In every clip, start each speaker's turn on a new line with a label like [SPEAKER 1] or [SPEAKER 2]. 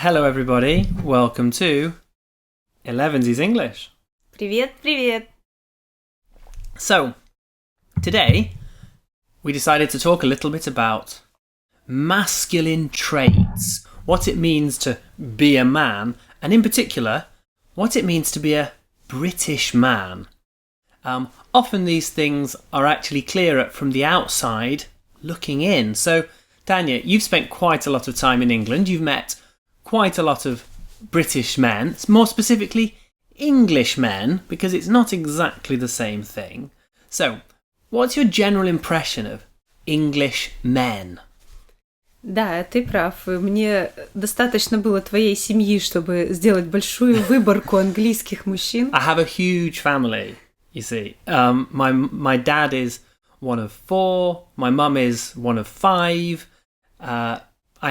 [SPEAKER 1] Hello everybody, welcome to 11's English.
[SPEAKER 2] Привет, привет!
[SPEAKER 1] So, today we decided to talk a little bit about masculine traits, what it means to be a man, and in particular, what it means to be a British man. Often these things are actually clearer from the outside looking in. So, Tanya, you've spent quite a lot of time in England. You've met quite a lot of British men, more specifically English men, because it's not exactly the same thing. So, what's your general impression of English men?
[SPEAKER 2] Да, ты прав. Мне достаточно было твоей семьи, чтобы сделать большую выборку английских мужчин.
[SPEAKER 1] I have a huge family, you see. My dad is one of 4, my mum is one of 5, I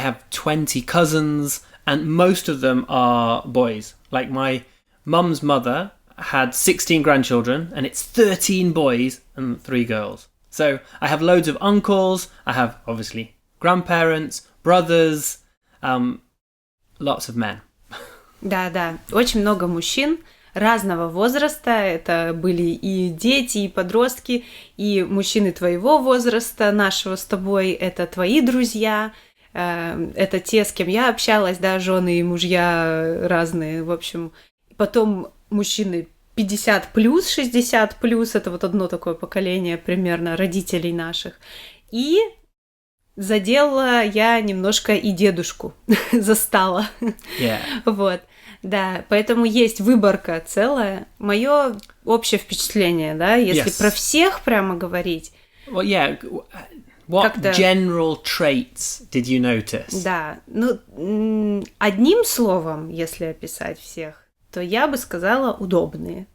[SPEAKER 1] have 20 cousins, and most of them are boys. Like my mum's mother had 16 grandchildren, and it's 13 boys and 3 girls. So I have loads of uncles, I have obviously grandparents, brothers, lots of men.
[SPEAKER 2] Да, очень много мужчин разного возраста. Это были и дети, и подростки, и мужчины твоего возраста, нашего с тобой. Это твои друзья, это те, с кем я общалась, да, жены и мужья разные, в общем. Потом мужчины 50+, 60+, это вот одно такое поколение примерно родителей наших. И задела я немножко и дедушку, застала.
[SPEAKER 1] Yeah.
[SPEAKER 2] Вот, да, поэтому есть выборка целая. Моё общее впечатление, да, если про всех прямо говорить.
[SPEAKER 1] Well, yeah. What general traits did you notice?
[SPEAKER 2] Да, ну, одним словом, если описать всех, то я бы сказала удобные.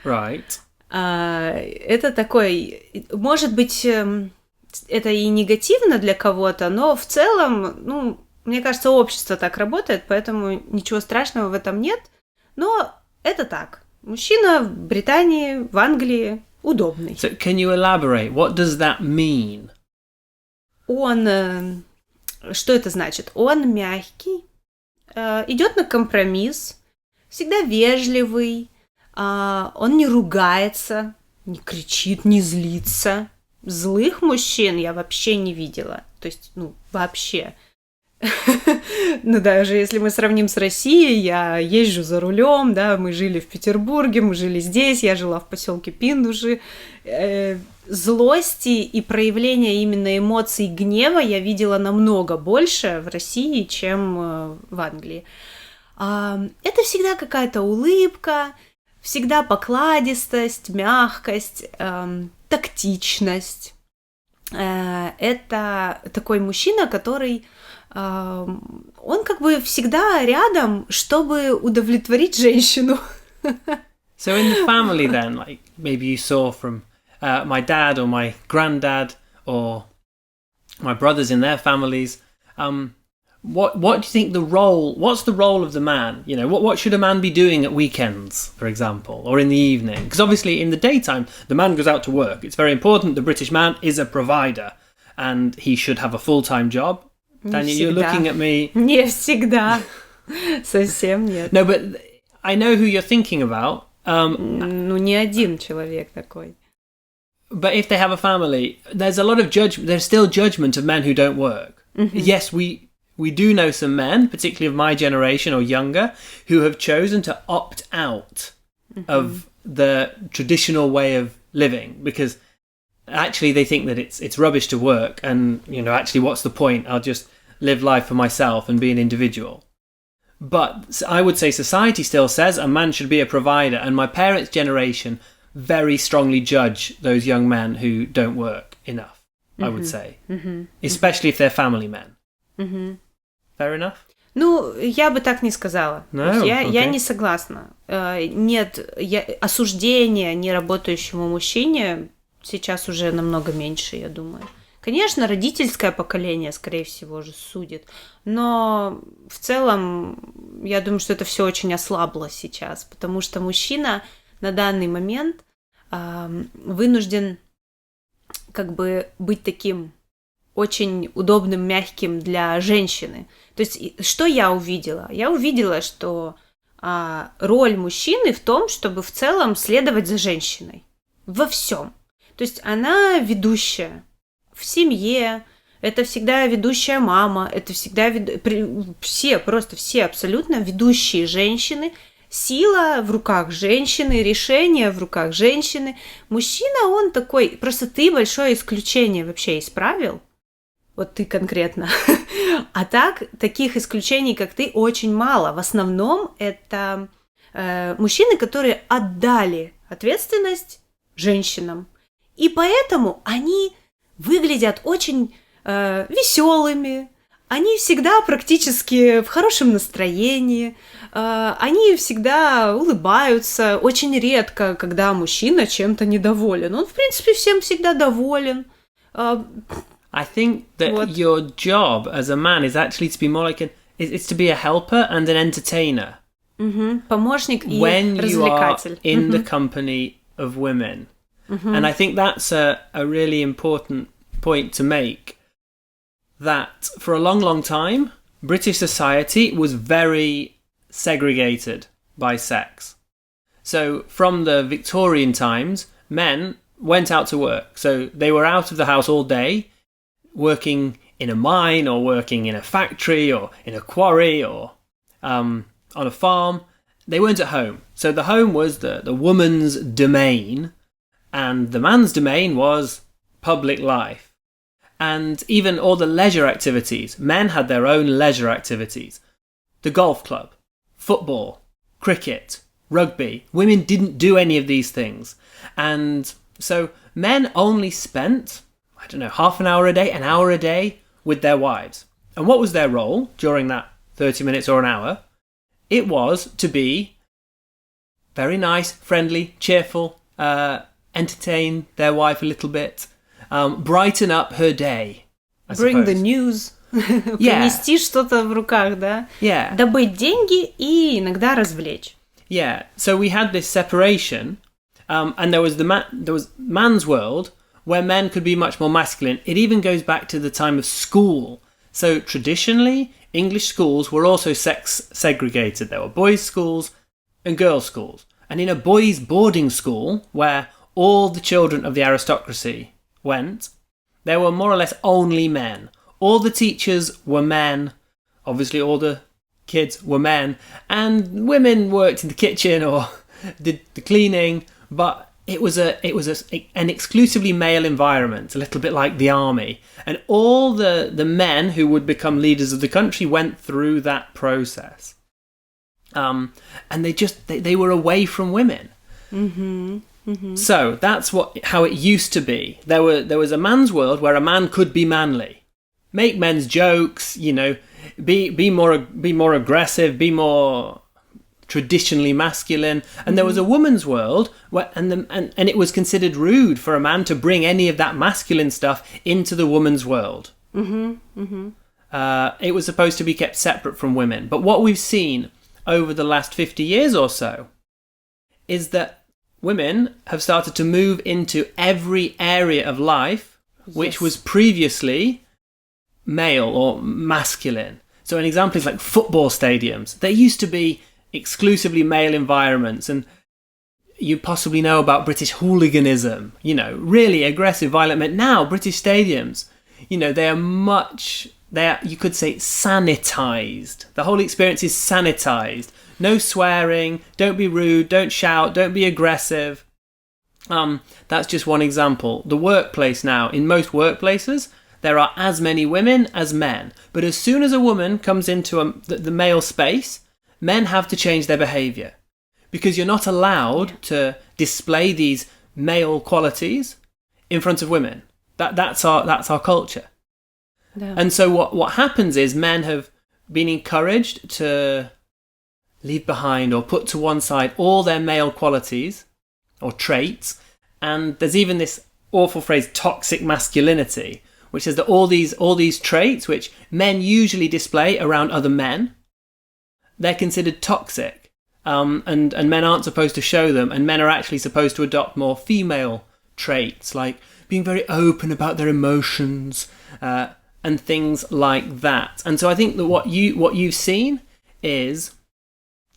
[SPEAKER 1] Right.
[SPEAKER 2] Это такой, может быть, это и негативно для кого-то, но в целом, ну, мне кажется, общество так работает, поэтому ничего страшного в этом нет. Но это так. Мужчина в Британии, в Англии удобный.
[SPEAKER 1] So can you elaborate? What does that mean?
[SPEAKER 2] Он, что это значит? Он мягкий, идет на компромисс, всегда вежливый, он не ругается, не кричит, не злится. Злых мужчин я вообще не видела. То есть, ну, вообще. Ну, даже если мы сравним с Россией, я езжу за рулем, да, мы жили в Петербурге, мы жили здесь, я жила в поселке Пиндуши. Злости и проявления именно эмоций гнева я видела намного больше в России, чем в Англии. Это всегда какая-то улыбка, всегда покладистость, мягкость, тактичность. Это такой мужчина, который он как бы всегда рядом, чтобы удовлетворить женщину.
[SPEAKER 1] So in the family then, like maybe you saw from my dad or my granddad or my brothers in their families, what do you think what's the role of the man? You know, what should a man be doing at weekends, for example, or in the evening? Because obviously in the daytime, the man goes out to work. It's very important. The British man is a provider and he should have a full-time job. Daniel, you're looking at me.
[SPEAKER 2] Не всегда. Совсем нет.
[SPEAKER 1] No, but I know who you're thinking about.
[SPEAKER 2] Ну, не один человек такой.
[SPEAKER 1] But if they have a family, there's a lot of judgment. There's still judgment of men who don't work. Mm-hmm. Yes, we do know some men, particularly of my generation or younger, who have chosen to opt out of the traditional way of living because actually they think that it's rubbish to work and, you know, actually what's the point? I'll just live life for myself and be an individual. But I would say society still says a man should be a provider, and my parents' generation very strongly judge those young men who don't work enough, I would say. Especially if they're family men. Fair enough?
[SPEAKER 2] Ну, я бы так не сказала.
[SPEAKER 1] No?
[SPEAKER 2] Я не согласна. Нет, осуждения неработающему мужчине сейчас уже намного меньше, я думаю. Конечно, родительское поколение, скорее всего, же судит, но в целом я думаю, что это все очень ослабло сейчас, потому что мужчина на данный момент вынужден как бы быть таким очень удобным, мягким для женщины. То есть, что я увидела? Я увидела, что роль мужчины в том, чтобы в целом следовать за женщиной. Во всем. То есть, она ведущая в семье, это всегда ведущая мама, это всегда все абсолютно ведущие женщины. Сила в руках женщины, решение в руках женщины. Мужчина, он такой, просто ты большое исключение вообще из правил. Вот ты конкретно. А так, таких исключений, как ты, очень мало. В основном это мужчины, которые отдали ответственность женщинам. И поэтому они выглядят очень веселыми. Они всегда практически в хорошем настроении, они всегда улыбаются, очень редко, когда мужчина чем-то недоволен. Он, в принципе, всем всегда доволен.
[SPEAKER 1] I think that your job as a man is actually to be more like it's to be a helper and an entertainer.
[SPEAKER 2] Помощник и
[SPEAKER 1] when
[SPEAKER 2] развлекатель.
[SPEAKER 1] You are in the company of women. And I think that's a really important point to make. That for a long, long time, British society was very segregated by sex. So from the Victorian times, men went out to work. So they were out of the house all day, working in a mine or working in a factory or in a quarry or on a farm. They weren't at home. So the home was the woman's domain, and the man's domain was public life. And even all the leisure activities. Men had their own leisure activities. The golf club, football, cricket, rugby. Women didn't do any of these things. And so men only spent, I don't know, half an hour a day, an hour a day with their wives. And what was their role during that 30 minutes or an hour? It was to be very nice, friendly, cheerful, entertain their wife a little bit, brighten up her day.
[SPEAKER 2] Bring the news. Принести что-то в руках, да?
[SPEAKER 1] Yeah.
[SPEAKER 2] Добыть деньги и иногда развлечь.
[SPEAKER 1] Yeah. So we had this separation, and there was man's world where men could be much more masculine. It even goes back to the time of school. So traditionally, English schools were also sex segregated. There were boys' schools and girls' schools. And in a boys' boarding school, where all the children of the aristocracy went, there were more or less only men. All the teachers were men. Obviously, all the kids were men. And women worked in the kitchen or did the cleaning. But it was an exclusively male environment, a little bit like the army. And all the men who would become leaders of the country went through that process. And they were away from women. Mm-hmm. Mm-hmm. So that's how it used to be. There was a man's world where a man could be manly, make men's jokes, be more aggressive, be more traditionally masculine. And there was a woman's world where and it was considered rude for a man to bring any of that masculine stuff into the woman's world. Mm-hmm. Mm-hmm. It was supposed to be kept separate from women. But what we've seen over the last 50 years or so is that women have started to move into every area of life which was previously male or masculine. So an example is like football stadiums. They used to be exclusively male environments, and you possibly know about British hooliganism, really aggressive, violent men. Now British stadiums, they are, you could say, sanitized. The whole experience is sanitized. No swearing, don't be rude, don't shout, don't be aggressive. That's just one example. The workplace now, in most workplaces, there are as many women as men. But as soon as a woman comes into the male space, men have to change their behaviour. Because you're not allowed to display these male qualities in front of women. That's our culture. Yeah. And so what happens is men have been encouraged to leave behind or put to one side all their male qualities or traits. And there's even this awful phrase, toxic masculinity, which says that all these traits which men usually display around other men, they're considered toxic. And men aren't supposed to show them, and men are actually supposed to adopt more female traits like being very open about their emotions and things like that. And so I think that what you've seen is,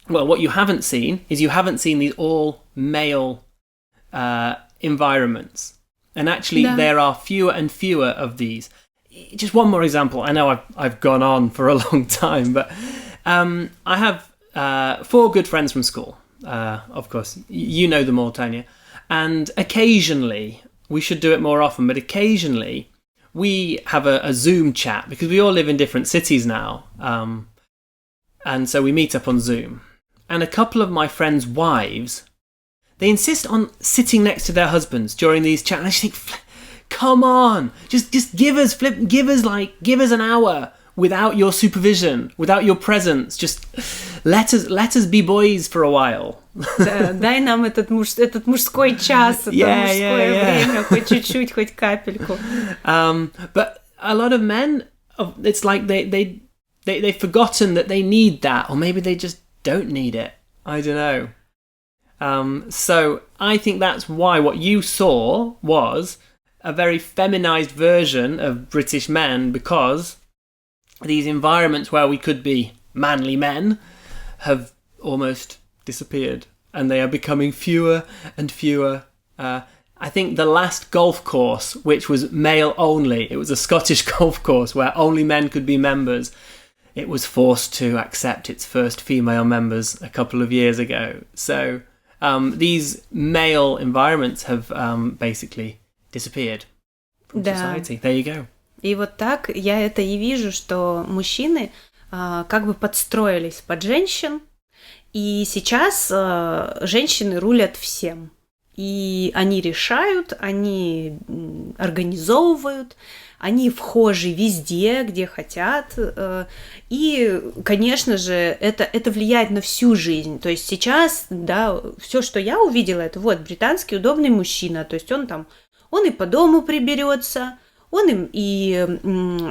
[SPEAKER 1] well, what you haven't seen is you haven't seen these all male environments, and actually there are fewer and fewer of these. Just one more example. I know I've gone on for a long time, but I have 4 good friends from school. Of course, you know them all, Tanya. And occasionally, we should do it more often, but occasionally we have a Zoom chat because we all live in different cities now. And so we meet up on Zoom. And a couple of my friends' wives, they insist on sitting next to their husbands during these chats. And I just think, come on, just give us an hour without your supervision, without your presence. Just let us be boys for a while.
[SPEAKER 2] Да, дай нам этот мужской час, это мужское время, хоть чуть-чуть, хоть капельку.
[SPEAKER 1] But a lot of men, it's like they've forgotten that they need that, or maybe they just don't need it. I don't know. So I think that's why what you saw was a very feminized version of British men, because these environments where we could be manly men have almost disappeared, and they are becoming fewer and fewer. I think the last golf course, which was male only, it was a Scottish golf course where only men could be members. It was forced to accept its first female members a couple of years ago. So these male environments have basically disappeared from society. There you go.
[SPEAKER 2] И вот так я это и вижу, что мужчины как бы подстроились под женщин, и сейчас женщины рулят всем. И они решают, они организовывают, они вхожи везде, где хотят. И, конечно же, это влияет на всю жизнь. То есть сейчас, да, все, что я увидела, это вот британский удобный мужчина. То есть он и по дому приберется, он и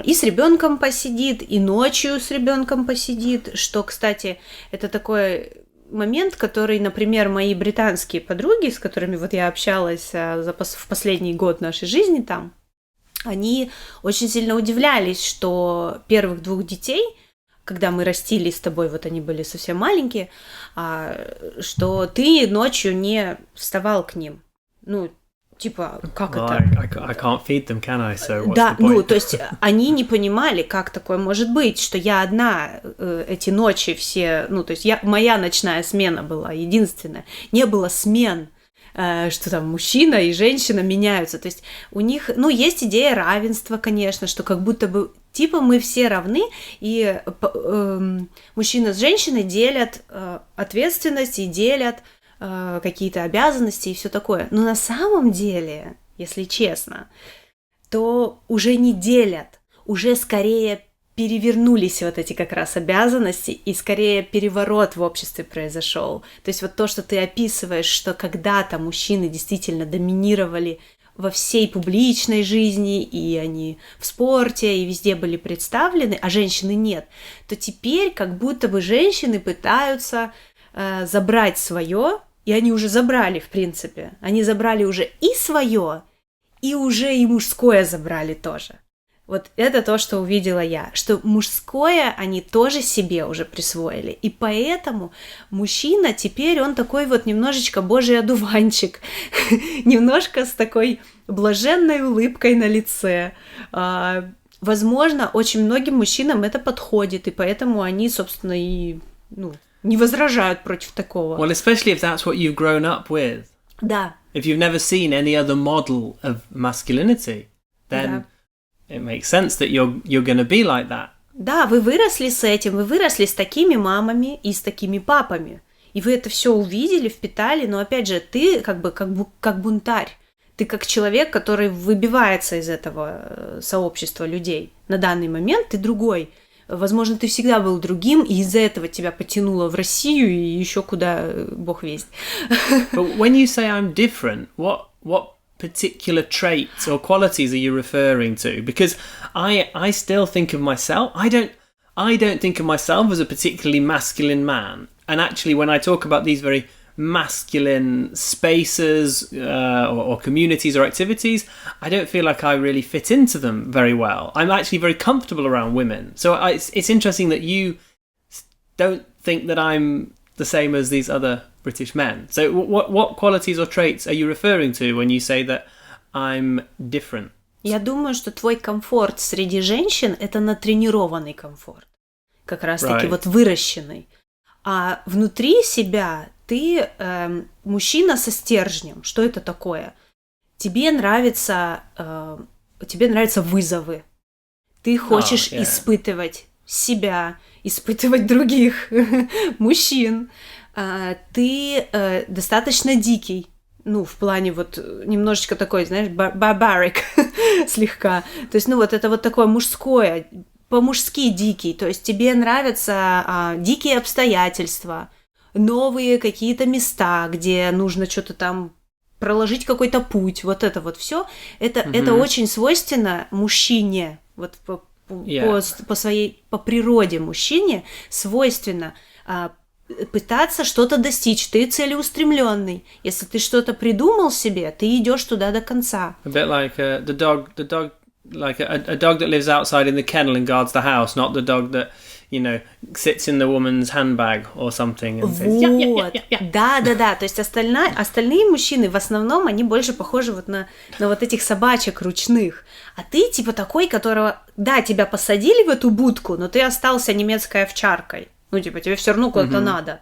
[SPEAKER 2] с ребенком посидит, и ночью с ребенком посидит, что, кстати, это такой момент, который, например, мои британские подруги, с которыми вот я общалась в последний год нашей жизни там, они очень сильно удивлялись, что первых 2 детей, когда мы растили с тобой, вот они были совсем маленькие, что ты ночью не вставал к ним. Ну, типа, как это?
[SPEAKER 1] I can't feed them, can I? So what's
[SPEAKER 2] да,
[SPEAKER 1] the point?
[SPEAKER 2] ну, то есть они не понимали, как такое может быть, что я одна эти ночи все, ну, то есть моя ночная смена была единственная, не было смен, что там мужчина и женщина меняются, то есть у них, ну, есть идея равенства, конечно, что как будто бы, типа, мы все равны, и мужчина с женщиной делят ответственность и делят какие-то обязанности и все такое. Но на самом деле, если честно, то уже не делят, уже скорее перевернулись вот эти как раз обязанности, и скорее переворот в обществе произошел. То есть вот то, что ты описываешь, что когда-то мужчины действительно доминировали во всей публичной жизни, и они в спорте, и везде были представлены, а женщины нет, то теперь как будто бы женщины пытаются забрать свое, и они уже забрали, в принципе. Они забрали уже и свое, и уже и мужское забрали тоже. Вот это то, что увидела я, что мужское они тоже себе уже присвоили. И поэтому мужчина теперь он такой вот немножечко божий одуванчик, немножко с такой блаженной улыбкой на лице. Возможно, очень многим мужчинам это подходит, и поэтому они, собственно, и не возражают против такого.
[SPEAKER 1] Well, especially if that's what you've grown up with.
[SPEAKER 2] Да.
[SPEAKER 1] If you've never seen any other model of masculinity, then it makes sense that you're going to be like that.
[SPEAKER 2] Да, вы выросли с этим, вы выросли с такими мамами и с такими папами. И вы это все увидели, впитали, но опять же, ты как бунтарь. Ты как человек, который выбивается из этого сообщества людей. На данный момент ты другой. Возможно, ты всегда был другим, и из-за этого тебя потянуло в Россию и еще куда бог весть.
[SPEAKER 1] But when you say I'm different, what particular traits or qualities are you referring to? Because I still think of myself. I don't think of myself as a particularly masculine man. And actually, when I talk about these very masculine spaces or communities or activities, I don't feel like I really fit into them very well. I'm actually very comfortable around women. So it's interesting that you don't think that I'm the same as these other British men. So what qualities or traits are you referring to when you say that I'm different?
[SPEAKER 2] Я думаю, что твой комфорт среди женщин – это натренированный комфорт. Как раз-таки вот выращенный. А внутри себя ты мужчина со стержнем. Что это такое? Тебе нравятся вызовы. Ты хочешь испытывать себя, испытывать других мужчин. Ты достаточно дикий. Ну, в плане вот немножечко такой, знаешь, barbaric слегка. То есть, ну, вот это вот такое мужское, по-мужски дикий. То есть тебе нравятся дикие обстоятельства, новые какие-то места, где нужно что-то там проложить какой-то путь. Вот это вот все. Это очень свойственно мужчине. Вот по природе мужчине свойственно пытаться что-то достичь. Ты целеустремленный. Если ты что-то придумал себе, ты идешь туда до конца.
[SPEAKER 1] A bit like the dog, like a dog that lives outside in the kennel and guards the house, not the dog that, you know, sits in the woman's handbag or something. And says,
[SPEAKER 2] yeah. Да. То есть остальные мужчины, в основном, они больше похожи вот на вот этих собачек ручных. А ты типа такой, которого, да, тебя посадили в эту будку, но ты остался немецкой овчаркой. Ну, типа, тебе все равно куда-то надо.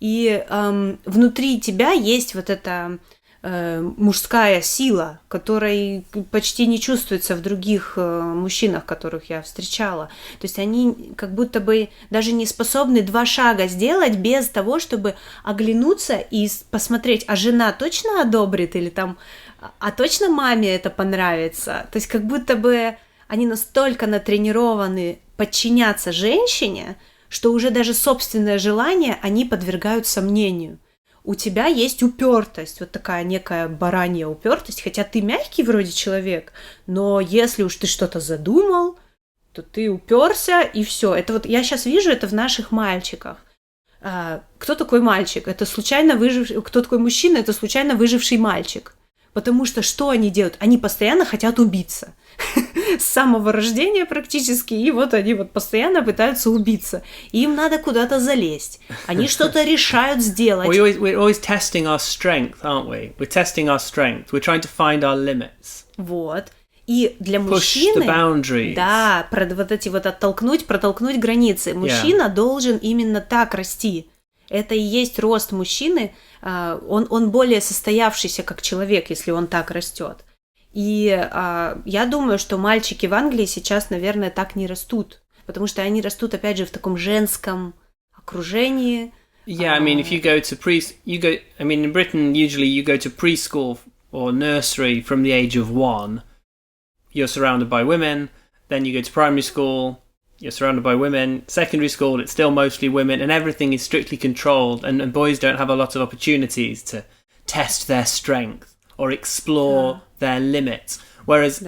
[SPEAKER 2] И внутри тебя есть вот эта мужская сила, которой почти не чувствуется в других мужчинах, которых я встречала. То есть они как будто бы даже не способны 2 шага сделать без того, чтобы оглянуться и посмотреть, а жена точно одобрит или там, а точно маме это понравится. То есть как будто бы они настолько натренированы подчиняться женщине, что уже даже собственное желание они подвергают сомнению. У тебя есть упертость, вот такая некая баранья упертость, хотя ты мягкий вроде человек, но если уж ты что-то задумал, то ты уперся и все. Это вот я сейчас вижу это в наших мальчиках. Кто такой мальчик? Это случайно выживший. Кто такой мужчина? Это случайно выживший мальчик. Потому что они делают? Они постоянно хотят убиться. С самого рождения практически, и вот они вот постоянно пытаются убиться. И им надо куда-то залезть. Они что-то решают сделать.
[SPEAKER 1] We're always testing our strength, aren't we? We're testing our strength. We're trying to find our limits.
[SPEAKER 2] Вот. И для мужчины... Да, вот эти вот протолкнуть границы. Мужчина должен именно так расти. Это и есть рост мужчины. Он более состоявшийся как человек, если он так растет. И я думаю, что мальчики в Англии сейчас, наверное, так не растут, потому что они растут, опять же, в таком женском окружении.
[SPEAKER 1] Yeah, I mean, if you go to in Britain, usually you go to preschool or nursery from the age of 1. You're surrounded by women. Then you go to primary school. You're surrounded by women. Secondary school, it's still mostly women, and everything is strictly controlled. And boys don't have a lot of opportunities to test their strength or explore their limits. Whereas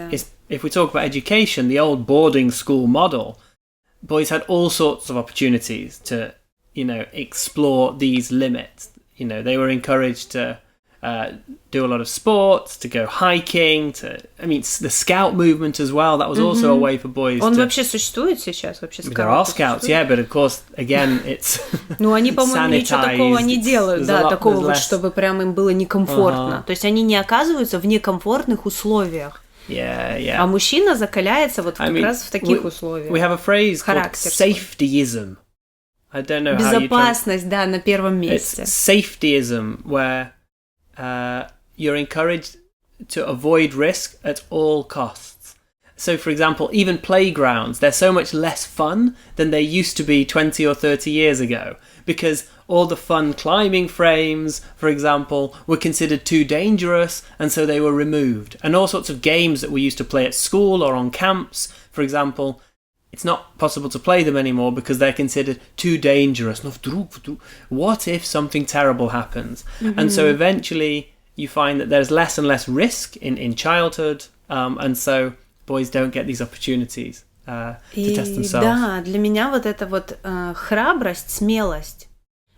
[SPEAKER 1] if we talk about education, the old boarding school model, boys had all sorts of opportunities to, explore these limits. They were encouraged to do a lot of sports, to go hiking, the scout movement as well. That was also a way for boys.
[SPEAKER 2] Он вообще существует сейчас? Вообще
[SPEAKER 1] there are scouts, yeah, but of course, again, it's
[SPEAKER 2] они, по-моему, ничего такого не делают, такого вот, чтобы прям им было некомфортно. То есть они не оказываются в некомфортных условиях.
[SPEAKER 1] Yeah.
[SPEAKER 2] А мужчина закаляется вот как раз в таких условиях.
[SPEAKER 1] We have a phrase called safetyism. I don't know
[SPEAKER 2] Безопасность, на первом месте.
[SPEAKER 1] It's safetyism, where you're encouraged to avoid risk at all costs. So, for example, even playgrounds, they're so much less fun than they used to be 20 or 30 years ago, because all the fun climbing frames, for example, were considered too dangerous, and so they were removed. And all sorts of games that we used to play at school or on camps, for example, it's not possible to play them anymore because they're considered too dangerous. What if something terrible happens? Mm-hmm. And so eventually you find that there's less and less risk in childhood, and so boys don't get these opportunities to test themselves.
[SPEAKER 2] Да, для меня вот эта вот храбрость, смелость,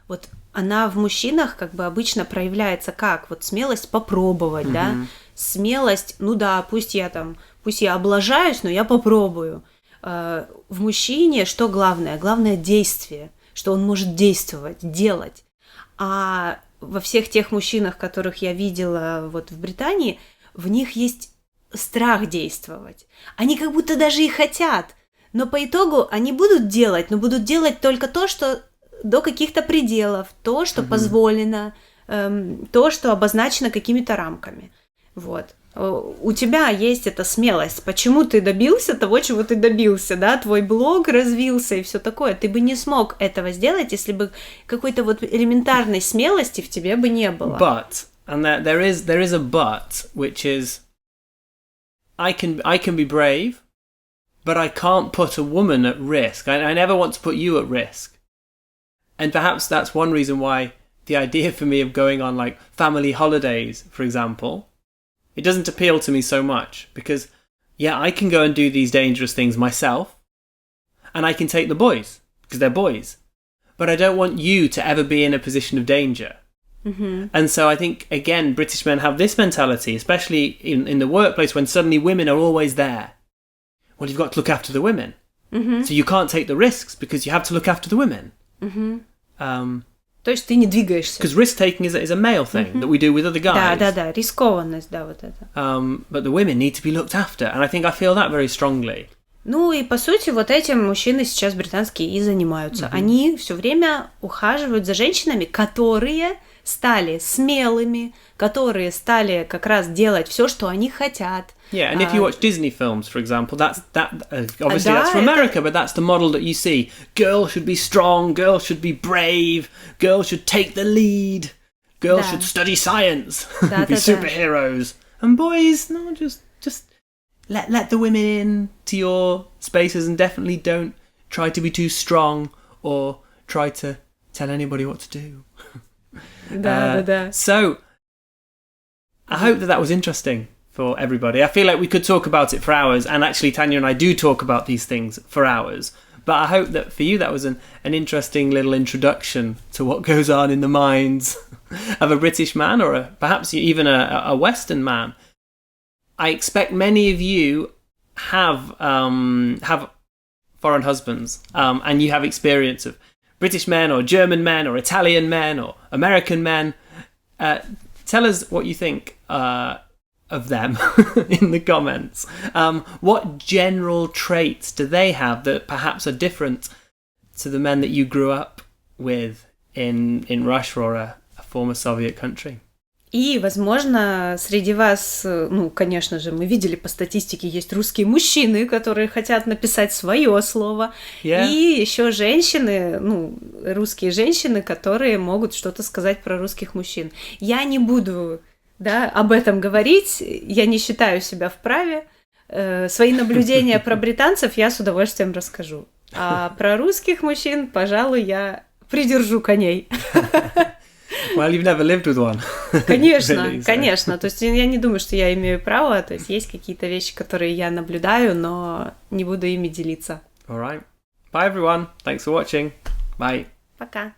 [SPEAKER 2] вот она в мужчинах как бы обычно проявляется как? Вот смелость попробовать, да? Смелость, ну да, пусть я облажаюсь, но я попробую. В мужчине что главное? Главное действие, что он может действовать, делать. А во всех тех мужчинах, которых я видела вот в Британии, в них есть страх действовать. Они как будто даже и хотят, но по итогу они будут делать, но будут делать только то, что до каких-то пределов, то, что позволено, то, что обозначено какими-то рамками. Вот. У тебя есть эта смелость. Почему ты добился того, чего ты добился, да? Твой блог развился и все такое. Ты бы не смог этого сделать, если бы какой-то вот элементарной смелости в тебе бы не было.
[SPEAKER 1] But, and there is a but, which is, I can be brave, but I can't put a woman at risk. I never want to put you at risk. And perhaps that's one reason why the idea for me of going on like family holidays, for example, it doesn't appeal to me so much because, yeah, I can go and do these dangerous things myself and I can take the boys because they're boys. But I don't want you to ever be in a position of danger. And so I think, again, British men have this mentality, especially in the workplace when suddenly women are always there. Well, you've got to look after the women. So you can't take the risks because you have to look after the women.
[SPEAKER 2] То есть ты не двигаешься.
[SPEAKER 1] Because risk-taking is a male thing that we do with other guys.
[SPEAKER 2] Да, рискованность, да, вот это.
[SPEAKER 1] But the women need to be looked after, and I think I feel that very strongly.
[SPEAKER 2] Ну и по сути вот этим мужчины сейчас британские и занимаются. Они все время ухаживают за женщинами, которые стали смелыми, которые стали как раз делать все, что они хотят.
[SPEAKER 1] Yeah, and if you watch Disney films, for example, obviously that's from America, but that's the model that you see. Girl should be strong, girl should be brave, girl should take the lead, girl should study science, be superheroes. And boys, no, just let the women in to your spaces and definitely don't try to be too strong or try to tell anybody what to do.
[SPEAKER 2] Да.
[SPEAKER 1] So, I hope that was interesting for everybody. I feel like we could talk about it for hours, and actually Tanya and I do talk about these things for hours. But I hope that for you that was an interesting little introduction to what goes on in the minds of a British man or perhaps even a Western man. I expect many of you have foreign husbands, and you have experience of British men or German men or Italian men or American men. Tell us what you think of them in the comments. What general traits do they have that perhaps are different to the men that you grew up with in Russia or a former Soviet country?
[SPEAKER 2] И, возможно, среди вас, ну, конечно же, мы видели по статистике, есть русские мужчины, которые хотят написать свое слово, и еще женщины, ну, русские женщины, которые могут что-то сказать про русских мужчин. Я не буду, да, об этом говорить, я не считаю себя вправе. Свои наблюдения про британцев я с удовольствием расскажу. А про русских мужчин, пожалуй, я придержу коней.
[SPEAKER 1] Well, you've never lived with one.
[SPEAKER 2] Конечно,
[SPEAKER 1] really, so.
[SPEAKER 2] Конечно. То есть я не думаю, что я имею право. То есть есть какие-то вещи, которые я наблюдаю, но не буду ими делиться.
[SPEAKER 1] All right. Bye, everyone. Thanks for watching. Bye.
[SPEAKER 2] Пока.